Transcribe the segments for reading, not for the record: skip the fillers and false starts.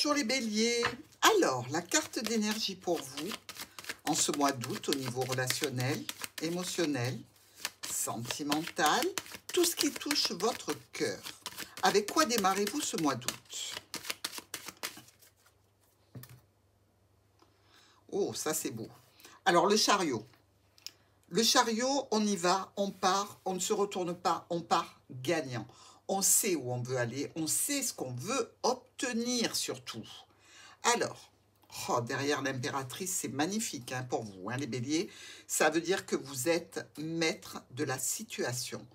Bonjour les béliers. Alors, la carte d'énergie pour vous en ce mois d'août au niveau relationnel, émotionnel, sentimental, tout ce qui touche votre cœur. Avec quoi démarrez-vous ce mois d'août? Oh, ça c'est beau. Alors, le chariot. Le chariot, on y va, on part, on ne se retourne pas, on part gagnant. On sait où on veut aller, on sait ce qu'on veut obtenir surtout. Alors, derrière l'impératrice, c'est magnifique hein, pour vous, hein, les béliers. Ça veut dire que vous êtes maître de la situation.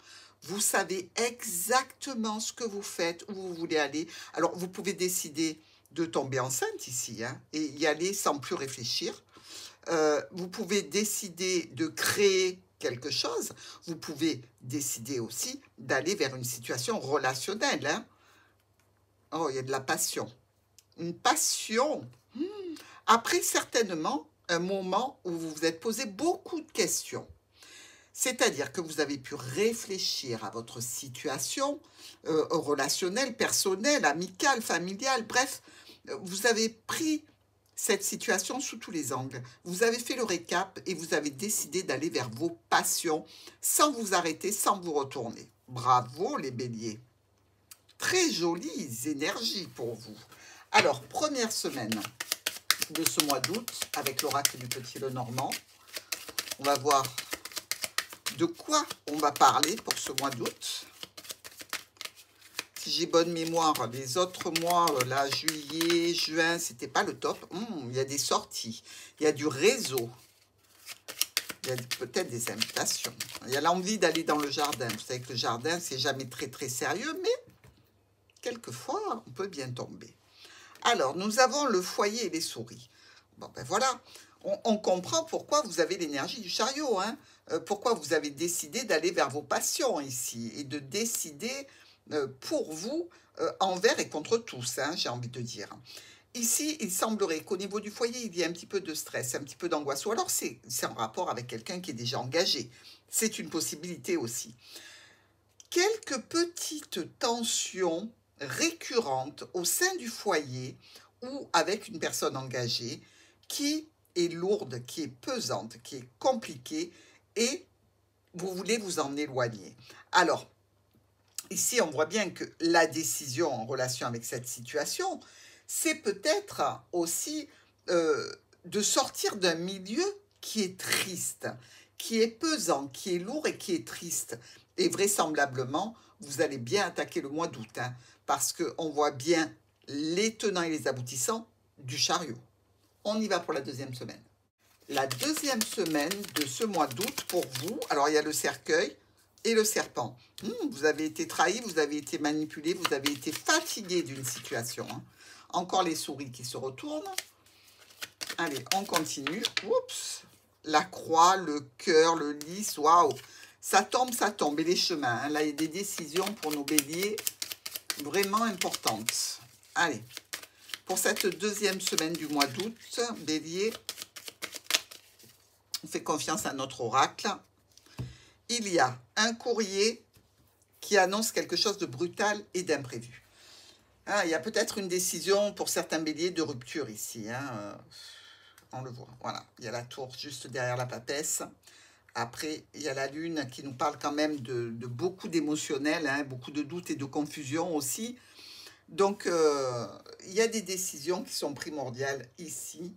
Vous savez exactement ce que vous faites, où vous voulez aller. Alors, vous pouvez décider de tomber enceinte ici hein, et y aller sans plus réfléchir. Vous pouvez décider de créer quelque chose. Vous pouvez décider aussi d'aller vers une situation relationnelle. Hein. Oh, il y a de la passion. Une passion. Après, certainement, un moment où vous vous êtes posé beaucoup de questions. C'est-à-dire que vous avez pu réfléchir à votre situation relationnelle, personnelle, amicale, familiale. Bref, vous avez pris cette situation sous tous les angles. Vous avez fait le récap et vous avez décidé d'aller vers vos passions sans vous arrêter, sans vous retourner. Bravo les béliers. Très jolies énergies pour vous. Alors, première semaine de ce mois d'août avec l'oracle du Petit Lenormand. On va voir de quoi on va parler pour ce mois d'août. Si j'ai bonne mémoire, les autres mois, là, juillet, juin, c'était pas le top. Il y a des sorties, il y a du réseau, il y a peut-être des invitations. Il y a l'envie d'aller dans le jardin. Vous savez que le jardin, c'est jamais très très sérieux, mais quelquefois, on peut bien tomber. Alors, nous avons le foyer et les souris. Bon, ben voilà, on comprend pourquoi vous avez l'énergie du chariot, hein. Pourquoi vous avez décidé d'aller vers vos passions ici et de décider pour vous envers et contre tous, hein, j'ai envie de dire. Ici, il semblerait qu'au niveau du foyer, il y ait un petit peu de stress, un petit peu d'angoisse, ou alors c'est en rapport avec quelqu'un qui est déjà engagé. C'est une possibilité aussi. Quelques petites tensions récurrente au sein du foyer ou avec une personne engagée qui est lourde, qui est pesante, qui est compliquée et vous voulez vous en éloigner. Alors, ici, on voit bien que la décision en relation avec cette situation, c'est peut-être aussi de sortir d'un milieu qui est triste, qui est pesant, qui est lourd et qui est triste. Et vraisemblablement, vous allez bien attaquer le mois d'août, hein, parce qu'on voit bien les tenants et les aboutissants du chariot. On y va pour la deuxième semaine. La deuxième semaine de ce mois d'août pour vous, alors il y a le cercueil et le serpent. Vous avez été trahi, vous avez été manipulé, vous avez été fatigué d'une situation. Hein. Encore les souris qui se retournent. Allez, on continue. Oups, la croix, le cœur, le lys, waouh. Ça tombe. Et les chemins, hein. Là, il y a des décisions pour nos béliers vraiment importantes. Allez, pour cette deuxième semaine du mois d'août, bélier, on fait confiance à notre oracle. Il y a un courrier qui annonce quelque chose de brutal et d'imprévu. Hein, il y a peut-être une décision pour certains béliers de rupture ici. Hein, on le voit, voilà. Il y a la tour juste derrière la papesse. Après, il y a la lune qui nous parle quand même de beaucoup d'émotionnel, hein, beaucoup de doutes et de confusion aussi. Donc, il y a des décisions qui sont primordiales ici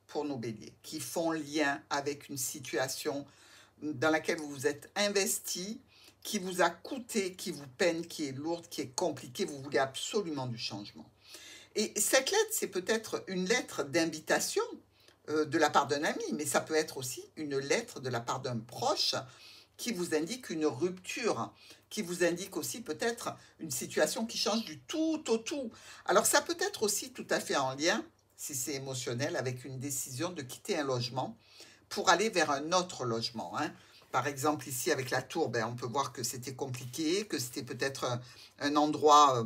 pour nos béliers, qui font lien avec une situation dans laquelle vous vous êtes investi, qui vous a coûté, qui vous peine, qui est lourde, qui est compliquée. Vous voulez absolument du changement. Et cette lettre, c'est peut-être une lettre d'invitation de la part d'un ami, mais ça peut être aussi une lettre de la part d'un proche qui vous indique une rupture, qui vous indique aussi peut-être une situation qui change du tout au tout. Alors ça peut être aussi tout à fait en lien, si c'est émotionnel, avec une décision de quitter un logement pour aller vers un autre logement. Hein. Par exemple, ici avec la tour, on peut voir que c'était compliqué, que c'était peut-être un endroit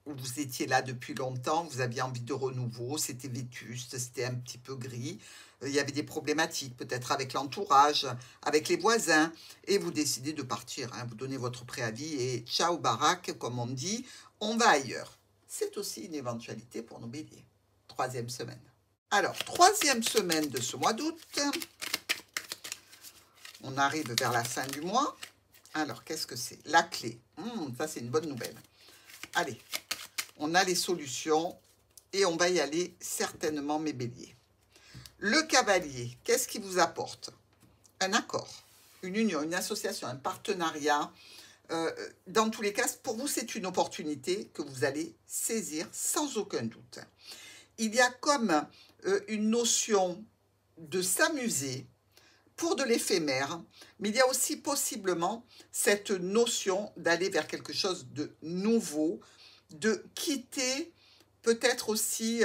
où vous étiez là depuis longtemps, vous aviez envie de renouveau, c'était vétuste, c'était un petit peu gris, il y avait des problématiques peut-être avec l'entourage, avec les voisins, et vous décidez de partir, hein, vous donnez votre préavis et ciao baraque, comme on dit, on va ailleurs. c'est aussi une éventualité pour nos béliers. Troisième semaine. Alors, troisième semaine de ce mois d'août. On arrive vers la fin du mois. Alors, qu'est-ce que c'est? La clé. Ça, c'est une bonne nouvelle. Allez, on a les solutions et on va y aller certainement, mes béliers. Le cavalier, qu'est-ce qu'il vous apporte? Un accord, une union, une association, un partenariat. Dans tous les cas, pour vous, c'est une opportunité que vous allez saisir sans aucun doute. Il y a comme une notion de s'amuser pour de l'éphémère, mais il y a aussi possiblement cette notion d'aller vers quelque chose de nouveau, de quitter peut-être aussi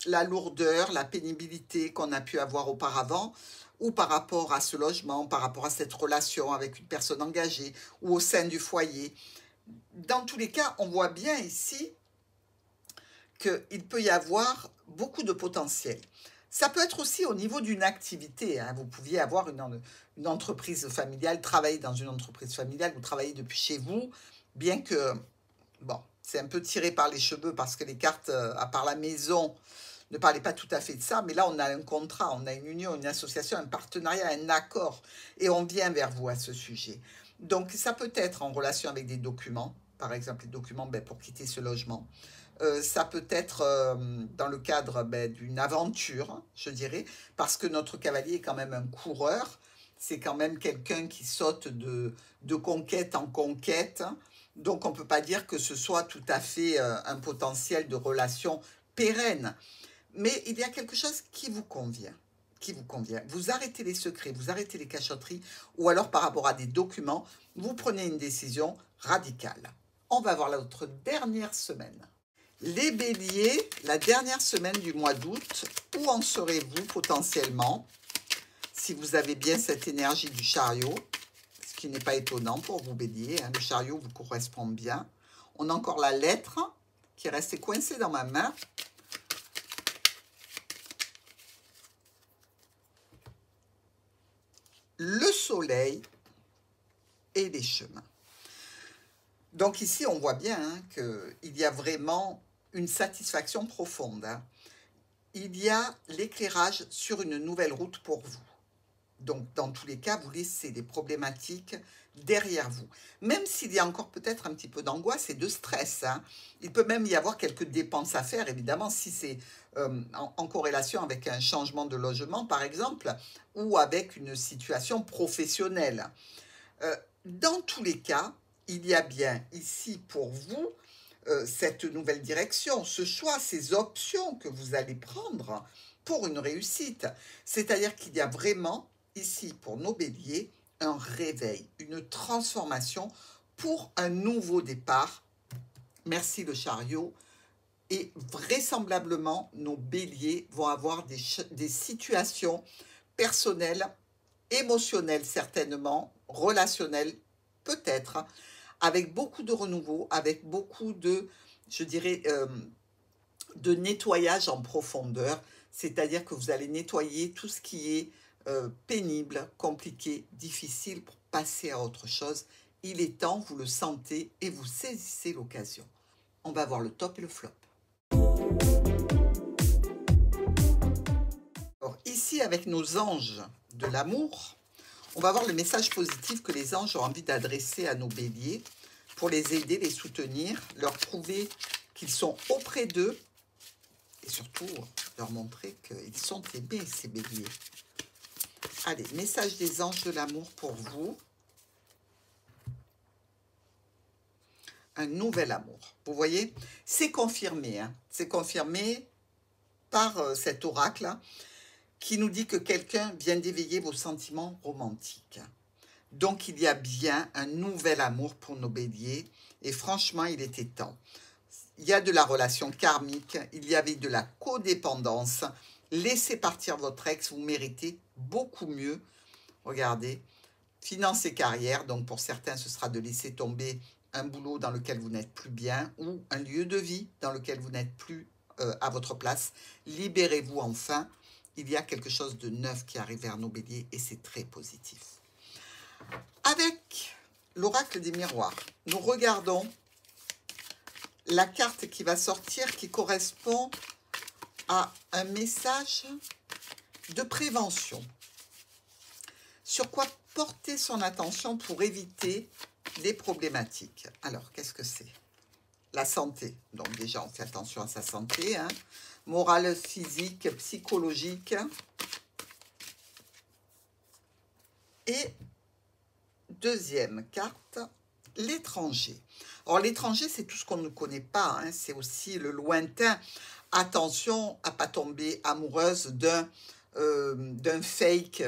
la lourdeur, la pénibilité qu'on a pu avoir auparavant, ou par rapport à ce logement, par rapport à cette relation avec une personne engagée, ou au sein du foyer. Dans tous les cas, on voit bien ici qu'il peut y avoir beaucoup de potentiel. Ça peut être aussi au niveau d'une activité. Vous pouviez avoir une entreprise familiale, travailler dans une entreprise familiale, vous travaillez depuis chez vous, bien que, bon, c'est un peu tiré par les cheveux parce que les cartes, à part la maison, ne parlaient pas tout à fait de ça. Mais là, on a un contrat, on a une union, une association, un partenariat, un accord. Et on vient vers vous à ce sujet. Donc, ça peut être en relation avec des documents, par exemple, les documents pour quitter ce logement. Ça peut être dans le cadre d'une aventure, je dirais, parce que notre cavalier est quand même un coureur, c'est quand même quelqu'un qui saute de conquête en conquête, donc on ne peut pas dire que ce soit tout à fait un potentiel de relation pérenne, mais il y a quelque chose qui vous convient. Vous arrêtez les secrets, vous arrêtez les cachotteries, ou alors par rapport à des documents, vous prenez une décision radicale. On va voir notre dernière semaine. Les béliers, la dernière semaine du mois d'août, où en serez-vous potentiellement si vous avez bien cette énergie du chariot, ce qui n'est pas étonnant pour vous béliers, le chariot vous correspond bien. On a encore la lettre qui est restée coincée dans ma main. Le soleil et les chemins. Donc ici, on voit bien qu'il y a vraiment une satisfaction profonde. Il y a l'éclairage sur une nouvelle route pour vous. Donc, dans tous les cas, vous laissez des problématiques derrière vous. Même s'il y a encore peut-être un petit peu d'angoisse et de stress. Il peut même y avoir quelques dépenses à faire, évidemment, si c'est en corrélation avec un changement de logement, par exemple, ou avec une situation professionnelle. Dans tous les cas, il y a bien ici pour vous cette nouvelle direction, ce choix, ces options que vous allez prendre pour une réussite. C'est-à-dire qu'il y a vraiment ici pour nos béliers un réveil, une transformation pour un nouveau départ. Merci le chariot. Et vraisemblablement, nos béliers vont avoir des situations personnelles, émotionnelles certainement, relationnelles peut-être, avec beaucoup de renouveau, avec beaucoup de, je dirais, de nettoyage en profondeur, c'est-à-dire que vous allez nettoyer tout ce qui est pénible, compliqué, difficile pour passer à autre chose. Il est temps, vous le sentez et vous saisissez l'occasion. On va voir le top et le flop. Alors, ici, avec nos anges de l'amour, on va voir le message positif que les anges ont envie d'adresser à nos béliers pour les aider, les soutenir, leur prouver qu'ils sont auprès d'eux et surtout leur montrer qu'ils sont aimés, ces béliers. Allez, message des anges de l'amour pour vous. Un nouvel amour. Vous voyez, c'est confirmé. C'est confirmé par cet oracle qui nous dit que quelqu'un vient d'éveiller vos sentiments romantiques. Donc, il y a bien un nouvel amour pour nos béliers. Et franchement, il était temps. Il y a de la relation karmique. Il y avait de la codépendance. Laissez partir votre ex. Vous méritez beaucoup mieux. Regardez. Finance et carrière. Donc, pour certains, ce sera de laisser tomber un boulot dans lequel vous n'êtes plus bien ou un lieu de vie dans lequel vous n'êtes plus à votre place. Libérez-vous enfin. Il y a quelque chose de neuf qui arrive vers nos béliers et c'est très positif. Avec l'oracle des miroirs, nous regardons la carte qui va sortir qui correspond à un message de prévention. Sur quoi porter son attention pour éviter les problématiques. Alors, qu'est-ce que c'est? La santé. Donc déjà, on fait attention à sa santé. Hein. Morale, physique, psychologique. Et deuxième carte, l'étranger. Alors, l'étranger, c'est tout ce qu'on ne connaît pas. Hein. C'est aussi le lointain. Attention à ne pas tomber amoureuse d'un fake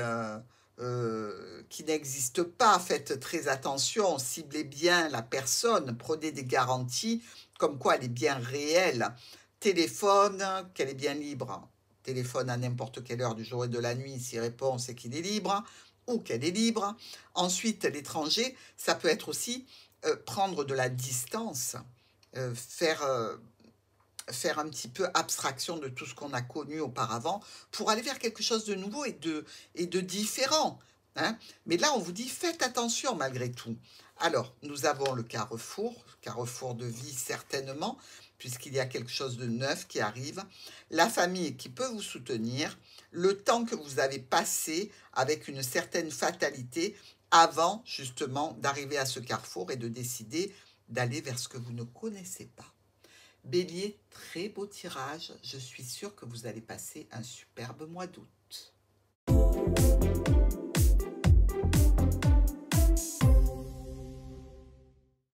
qui n'existe pas. Faites très attention, ciblez bien la personne, prenez des garanties comme quoi elle est bien réelle. Téléphone, qu'elle est bien libre. Téléphone à n'importe quelle heure du jour et de la nuit, s'il répond, c'est qu'il est libre ou qu'elle est libre. Ensuite, l'étranger, ça peut être aussi prendre de la distance, faire un petit peu abstraction de tout ce qu'on a connu auparavant pour aller vers quelque chose de nouveau et de différent. Hein. Mais là, on vous dit, faites attention malgré tout. Alors, nous avons le carrefour de vie certainement, puisqu'il y a quelque chose de neuf qui arrive, la famille qui peut vous soutenir, le temps que vous avez passé avec une certaine fatalité avant justement d'arriver à ce carrefour et de décider d'aller vers ce que vous ne connaissez pas. Bélier, très beau tirage. Je suis sûre que vous allez passer un superbe mois d'août.